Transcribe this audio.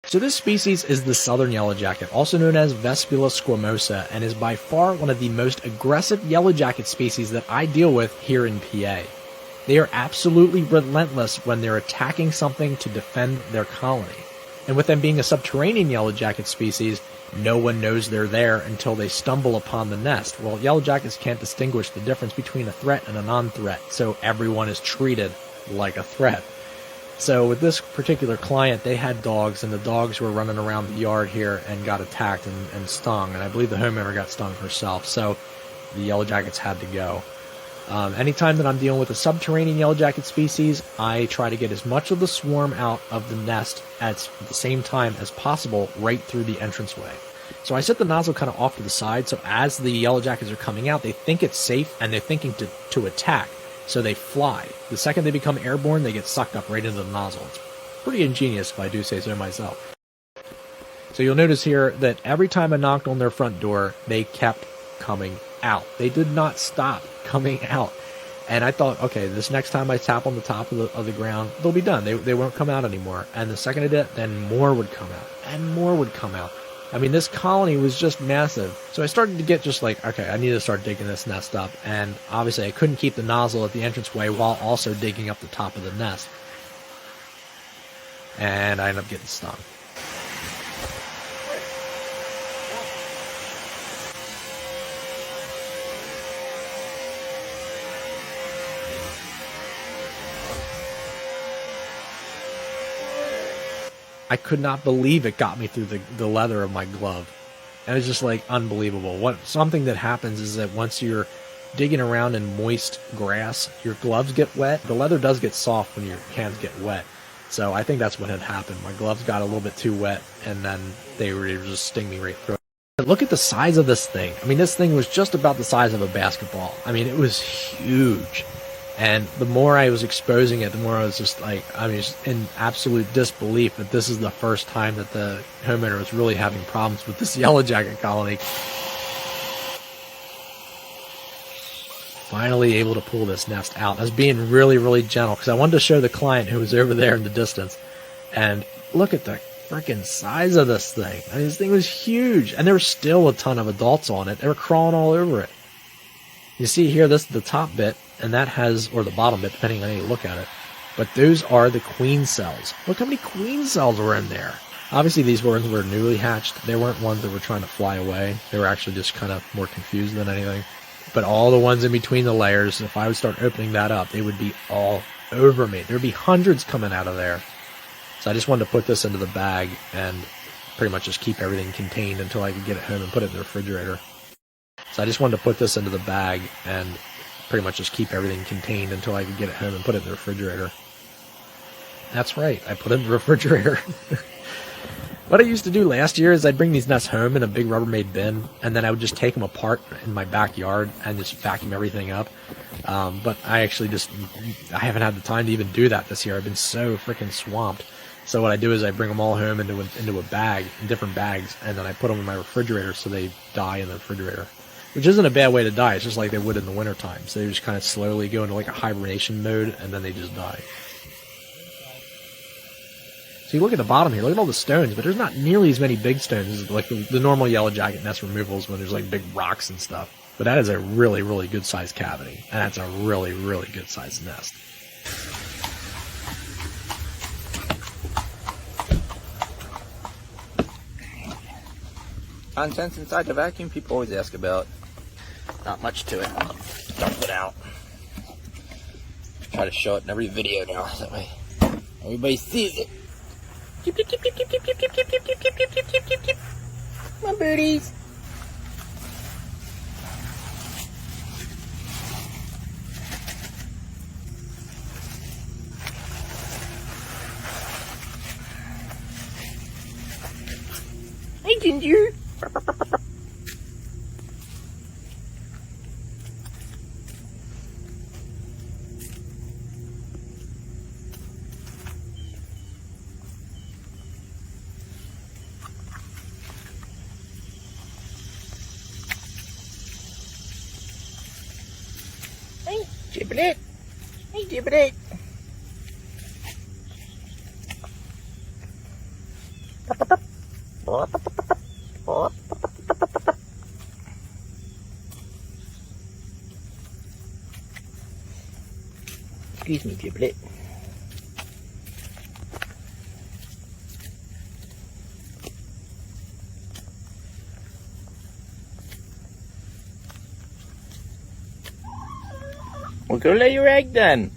So this species is the southern yellowjacket, also known as Vespula squamosa, and is by far one of the most aggressive yellowjacket species that I deal with here in PA. They are absolutely relentless when they're attacking something to defend their colony. And with them being a subterranean yellowjacket species, no one knows they're there until they stumble upon the nest. Well, yellowjackets can't distinguish the difference between a threat and a non-threat, so everyone is treated like a threat. So with this particular client, they had dogs, and the dogs were running around the yard here and got attacked and stung, and I believe the homeowner got stung herself, so the yellowjackets had to go. Anytime that I'm dealing with a subterranean yellowjacket species, I try to get as much of the swarm out of the nest at the same time as possible right through the entranceway. So I set the nozzle kind of off to the side, so as the yellowjackets are coming out, they think it's safe, and they're thinking to attack, so they fly. The second they become airborne, they get sucked up right into the nozzle. It's pretty ingenious, if I do say so myself. So you'll notice here that every time I knocked on their front door, they kept coming out. They did not stop coming out. And I thought, okay, this next time I tap on the top of the ground, they'll be done. They won't come out anymore. And the second I did it, then more would come out, and more would come out. I mean, this colony was just massive. So I started to get just like, okay, I need to start digging this nest up. And obviously I couldn't keep the nozzle at the entranceway while also digging up the top of the nest. And I ended up getting stung. I could not believe it got me through the leather of my glove. And it was just like unbelievable. Something that happens is that once you're digging around in moist grass, your gloves get wet. The leather does get soft when your hands get wet. So I think that's what had happened. My gloves got a little bit too wet, and then they were just sting me right through. But look at the size of this thing. I mean, this thing was just about the size of a basketball. I mean, it was huge. And the more I was exposing it, the more I was just like, I mean, just in absolute disbelief that this is the first time that the homeowner was really having problems with this yellowjacket colony. Finally able to pull this nest out. I was being really, really gentle because I wanted to show the client who was over there in the distance. And look at the freaking size of this thing. I mean, this thing was huge. And there were still a ton of adults on it. They were crawling all over it. You see here, this is the top bit, and that has, or the bottom bit, depending on how you look at it. But those are the queen cells. Look how many queen cells were in there. Obviously, these ones were newly hatched. They weren't ones that were trying to fly away. They were actually just kind of more confused than anything. But all the ones in between the layers, if I would start opening that up, they would be all over me. There'd be hundreds coming out of there. So I just wanted to put this into the bag and pretty much just keep everything contained until I could get it home and put it in the refrigerator. So I just wanted to put this into the bag and pretty much just keep everything contained until I could get it home and put it in the refrigerator. That's right, I put it in the refrigerator. What I used to do last year is I'd bring these nests home in a big Rubbermaid bin, and then I would just take them apart in my backyard and just vacuum everything up. But I actually I haven't had the time to even do that this year. I've been so freaking swamped. So what I do is I bring them all home into a bag, in different bags, and then I put them in my refrigerator so they die in the refrigerator. Which isn't a bad way to die. It's just like they would in the wintertime. So they just kind of slowly go into like a hibernation mode, and then they just die. So you look at the bottom here, look at all the stones, but there's not nearly as many big stones as like the normal yellowjacket nest removals when there's like big rocks and stuff. But that is a really, really good sized cavity. And that's a really, really good sized nest. Contents inside the vacuum people always ask about. Not much to it. Dump it out. Try to show it in every video now, that way everybody sees it. Come on, birdies. Hey, Ginger. Hey, Gibblet. Hey, Gibblet. Excuse me, Giblet. Well, go lay your egg then.